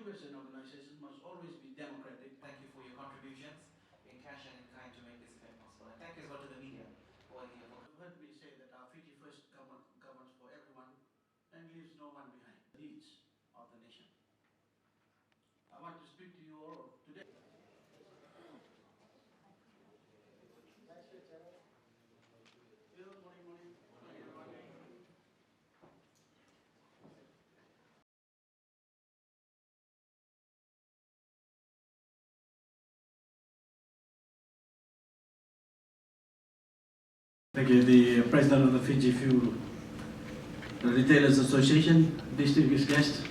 individuals and organizations must always be democratic. Thank you for your contributions in cash and in kind to make this event possible. And thank you as well to the media who are here for. You've heard me say that our Fiji First government governs for everyone and leaves no one behind. The needs of the nation. I want to speak to you all today. Thank you, the President of the Fiji Fuel Retailers Association, distinguished guests,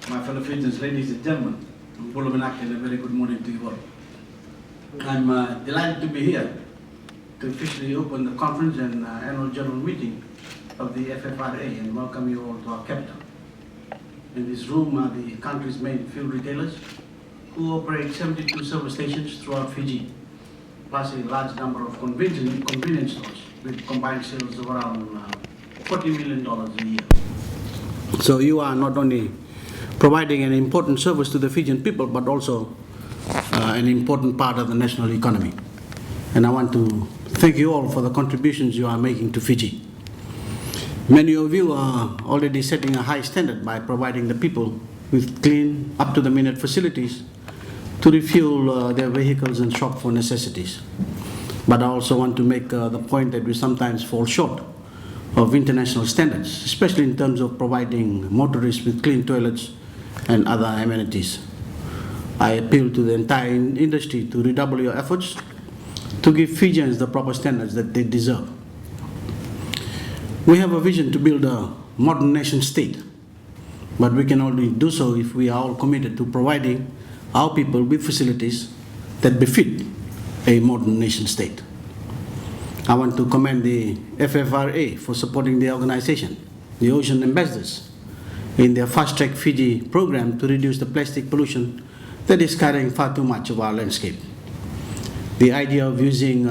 my fellow Fijians, ladies and gentlemen, and a very good morning to you all. I'm delighted to be here to officially open the conference and annual general meeting of the FFRA and welcome you all to our capital. In this room are the country's main fuel retailers who operate 72 service stations throughout Fiji, plus a large number of convenience stores with combined sales of around $40 million a year. So you are not only providing an important service to the Fijian people, but also an important part of the national economy. And I want to thank you all for the contributions you are making to Fiji. Many of you are already setting a high standard by providing the people with clean, up-to-the-minute facilities to refuel their vehicles and shop for necessities. But I also want to make the point that we sometimes fall short of international standards, especially in terms of providing motorists with clean toilets and other amenities. I appeal to the entire industry to redouble your efforts to give Fijians the proper standards that they deserve. We have a vision to build a modern nation state, but we can only do so if we are all committed to providing our people with facilities that befit a modern nation state. I want to commend the FFRA for supporting the organization, the Ocean Ambassadors, in their fast-track Fiji program to reduce the plastic pollution that is carrying far too much of our landscape. The idea of using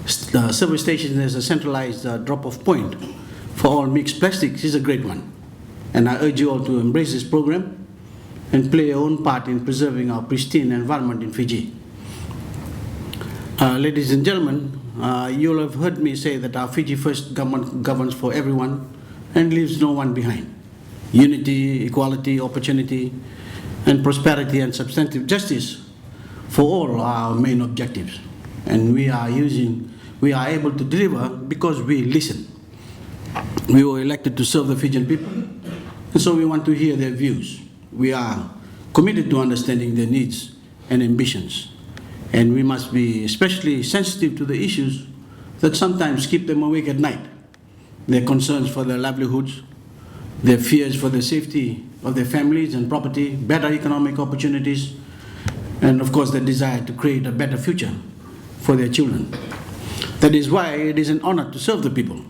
service stations as a centralized drop-off point for all mixed plastics is a great one. And I urge you all to embrace this program and play your own part in preserving our pristine environment in Fiji. Ladies and gentlemen, you'll have heard me say that our Fiji First government governs for everyone and leaves no one behind. Unity, equality, opportunity, and prosperity and substantive justice for all are our main objectives. And we are able to deliver because we listen. We were elected to serve the Fijian people, and so we want to hear their views. We are committed to understanding their needs and ambitions, and we must be especially sensitive to the issues that sometimes keep them awake at night. Their concerns for their livelihoods, their fears for the safety of their families and property, better economic opportunities, and of course their desire to create a better future for their children. That is why it is an honor to serve the people,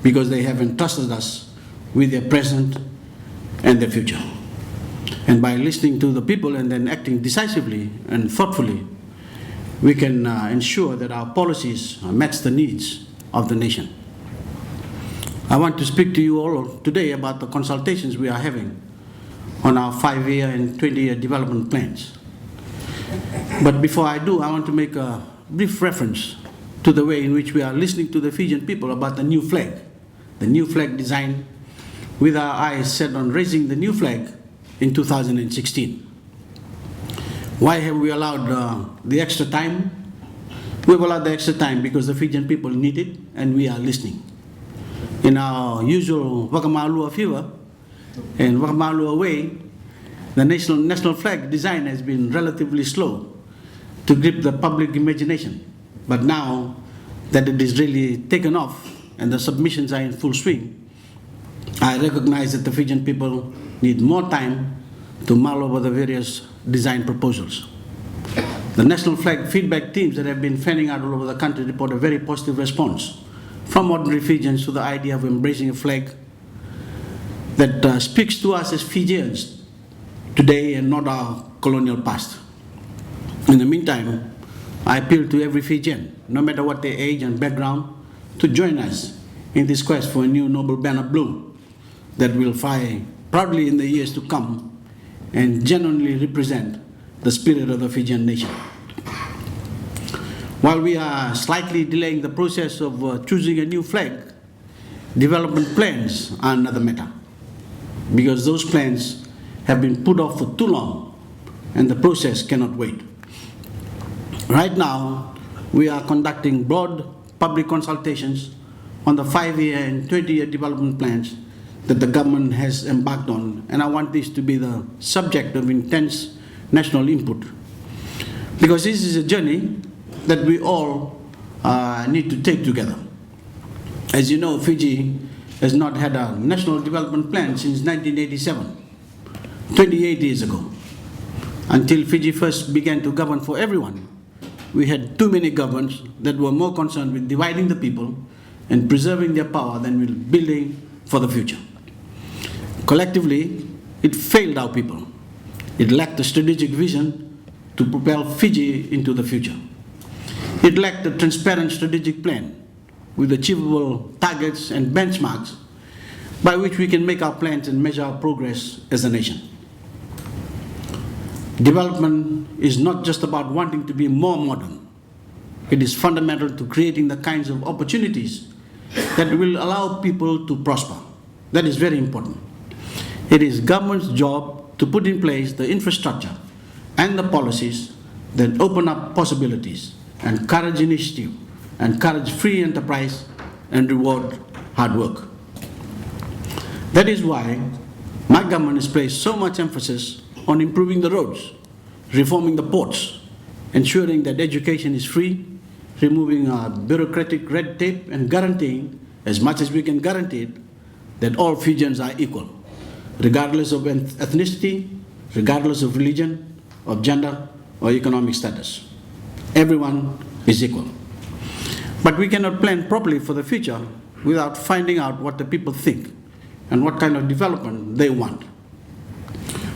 because they have entrusted us with their present and their future. And by listening to the people and then acting decisively and thoughtfully, we can ensure that our policies match the needs of the nation. I want to speak to you all today about the consultations we are having on our 5-year and 20-year development plans. But before I do, I want to make a brief reference to the way in which we are listening to the Fijian people about the new flag design, with our eyes set on raising the new flag in 2016. Why have we allowed the extra time? We've allowed the extra time because the Fijian people need it and we are listening. In our usual Wakamalua fever and Wakamalua way, the national flag design has been relatively slow to grip the public imagination. But now that it is really taken off and the submissions are in full swing, I recognize that the Fijian people need more time to mull over the various design proposals. The national flag feedback teams that have been fanning out all over the country report a very positive response from ordinary Fijians to the idea of embracing a flag that speaks to us as Fijians today and not our colonial past. In the meantime, I appeal to every Fijian, no matter what their age and background, to join us in this quest for a new noble banner blue that will fly proudly in the years to come and genuinely represent the spirit of the Fijian nation. While we are slightly delaying the process of choosing a new flag, development plans are another matter, because those plans have been put off for too long and the process cannot wait. Right now, we are conducting broad public consultations on the 5-year and 20-year development plans that the government has embarked on, and I want this to be the subject of intense national input, because this is a journey that we all need to take together. As you know, Fiji has not had a national development plan since 1987, 28 years ago. Until Fiji first began to govern for everyone, we had too many governments that were more concerned with dividing the people and preserving their power than with building for the future. Collectively, it failed our people. It lacked a strategic vision to propel Fiji into the future. It lacked a transparent strategic plan with achievable targets and benchmarks by which we can make our plans and measure our progress as a nation. Development is not just about wanting to be more modern. It is fundamental to creating the kinds of opportunities that will allow people to prosper. That is very important. It is government's job to put in place the infrastructure and the policies that open up possibilities, encourage initiative, encourage free enterprise, and reward hard work. That is why my government has placed so much emphasis on improving the roads, reforming the ports, ensuring that education is free, removing bureaucratic red tape, and guaranteeing, as much as we can guarantee it, that all Fijians are equal, regardless of ethnicity, regardless of religion, of gender, or economic status. Everyone is equal. But we cannot plan properly for the future without finding out what the people think and what kind of development they want.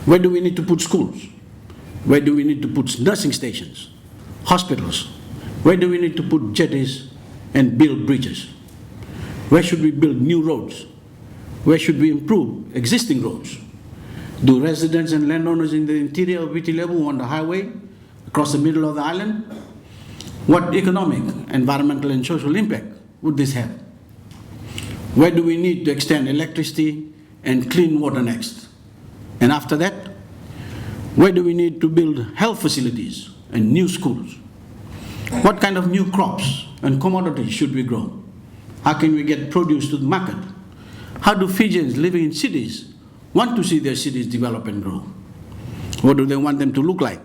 Where do we need to put schools? Where do we need to put nursing stations, hospitals? Where do we need to put jetties and build bridges? Where should we build new roads? Where should we improve existing roads? Do residents and landowners in the interior of Viti Levu want a highway across the middle of the island? What economic, environmental, and social impact would this have? Where do we need to extend electricity and clean water next? And after that, where do we need to build health facilities and new schools? What kind of new crops and commodities should we grow? How can we get produce to the market? How do Fijians living in cities want to see their cities develop and grow? What do they want them to look like?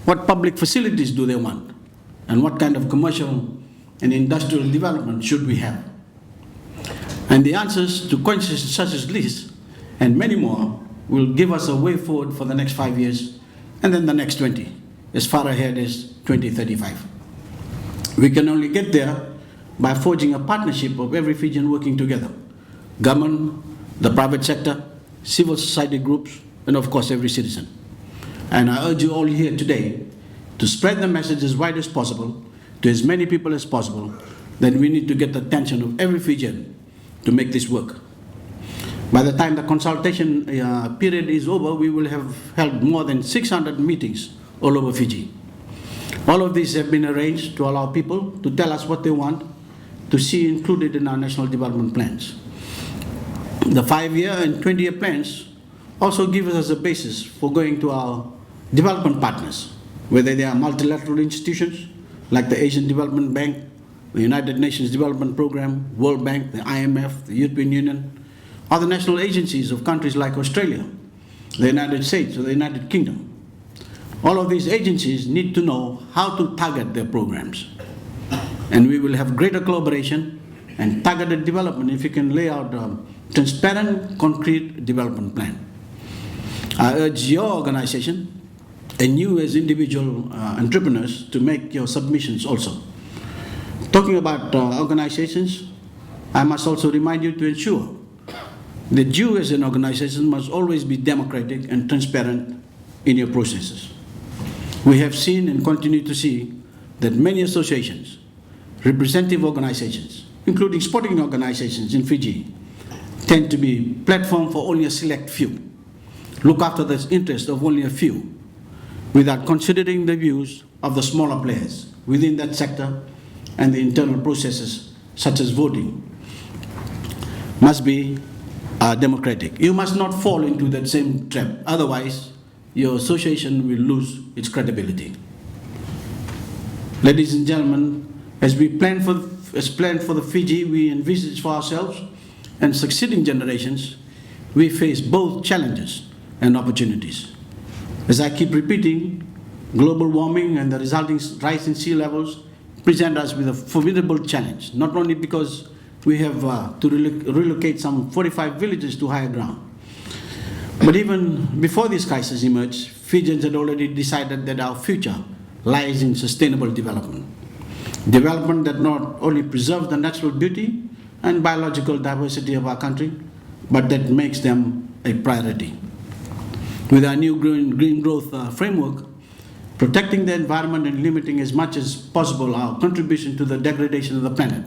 What public facilities do they want? And what kind of commercial and industrial development should we have? And the answers to questions such as this and many more will give us a way forward for the next 5 years and then the next 20, as far ahead as 2035. We can only get there by forging a partnership of every Fijian working together: government, the private sector, civil society groups, and of course every citizen. And I urge you all here today to spread the message as wide as possible to as many people as possible that we need to get the attention of every Fijian to make this work. By the time the consultation period is over, we will have held more than 600 meetings all over Fiji. All of these have been arranged to allow people to tell us what they want to see included in our national development plans. The 5-year and 20-year plans also give us a basis for going to our development partners, whether they are multilateral institutions like the Asian Development Bank, the United Nations Development Program, World Bank, the IMF, the European Union, or the national agencies of countries like Australia, the United States, or the United Kingdom. All of these agencies need to know how to target their programs. And we will have greater collaboration and targeted development if we can lay out a transparent, concrete development plan. I urge your organization and you as individual entrepreneurs to make your submissions also. Talking about organizations, I must also remind you to ensure that you as an organization must always be democratic and transparent in your processes. We have seen and continue to see that many associations, representative organizations, including sporting organizations in Fiji, tend to be platform for only a select few. look after the interests of only a few, without considering the views of the smaller players within that sector, and the internal processes such as voting must be democratic. You must not fall into that same trap, otherwise your association will lose its credibility. Ladies and gentlemen, as planned for the Fiji we envisage for ourselves and succeeding generations, we face both challenges and opportunities. As I keep repeating, global warming and the resulting rise in sea levels present us with a formidable challenge, not only because we have to relocate some 45 villages to higher ground, but even before this crisis emerged, Fijians had already decided that our future lies in sustainable development. Development that not only preserves the natural beauty and biological diversity of our country, but that makes them a priority. With our new green growth framework, protecting the environment and limiting as much as possible our contribution to the degradation of the planet,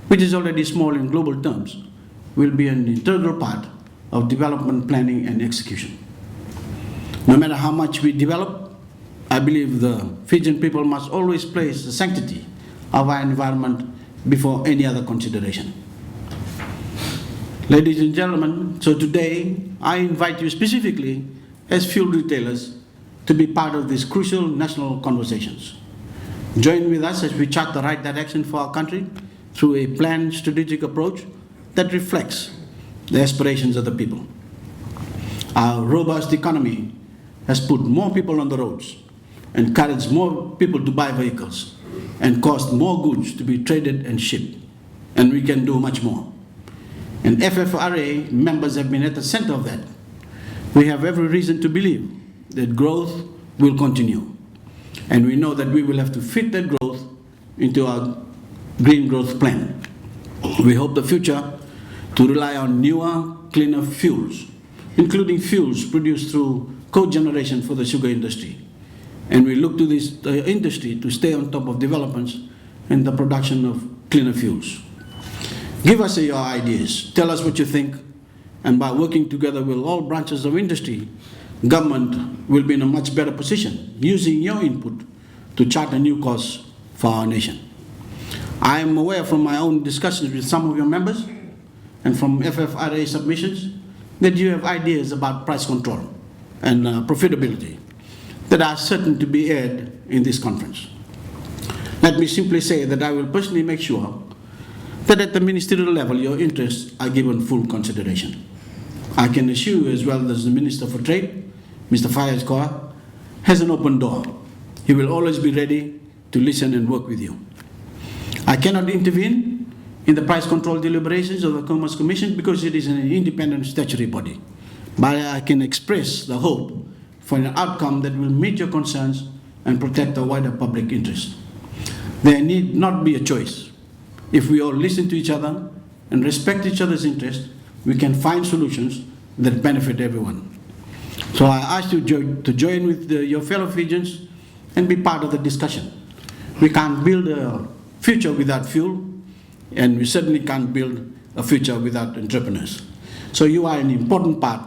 which is already small in global terms, will be an integral part of development planning and execution. No matter how much we develop, I believe the Fijian people must always place the sanctity of our environment before any other consideration. Ladies and gentlemen, so today I invite you specifically as fuel retailers to be part of these crucial national conversations. Join with us as we chart the right direction for our country through a planned strategic approach that reflects the aspirations of the people. Our robust economy has put more people on the roads, encouraged more people to buy vehicles, and caused more goods to be traded and shipped. And we can do much more. And FFRA members have been at the center of that. We have every reason to believe that growth will continue. And we know that we will have to fit that growth into our green growth plan. We hope the future to rely on newer, cleaner fuels, including fuels produced through cogeneration for the sugar industry. And we look to this industry to stay on top of developments in the production of cleaner fuels. Give us your ideas, tell us what you think, and by working together with all branches of industry, government will be in a much better position, using your input to chart a new course for our nation. I am aware from my own discussions with some of your members and from FFRA submissions that you have ideas about price control and profitability that are certain to be aired in this conference. Let me simply say that I will personally make sure that at the ministerial level your interests are given full consideration. I can assure you, as well as the Minister for Trade, Mr. Fayez Kaur, has an open door. He will always be ready to listen and work with you. I cannot intervene in the price control deliberations of the Commerce Commission because it is an independent statutory body. But I can express the hope for an outcome that will meet your concerns and protect the wider public interest. There need not be a choice. If we all listen to each other and respect each other's interests, we can find solutions that benefit everyone. So I ask you to join with your fellow Fijians and be part of the discussion. We can't build a future without fuel, and we certainly can't build a future without entrepreneurs. So you are an important part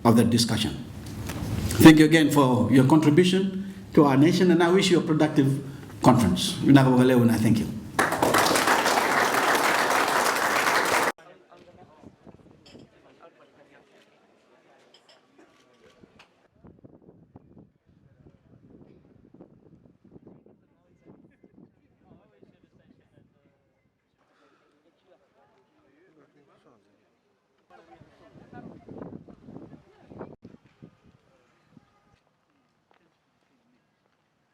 of that discussion. Thank you again for your contribution to our nation, and I wish you a productive conference. Thank you.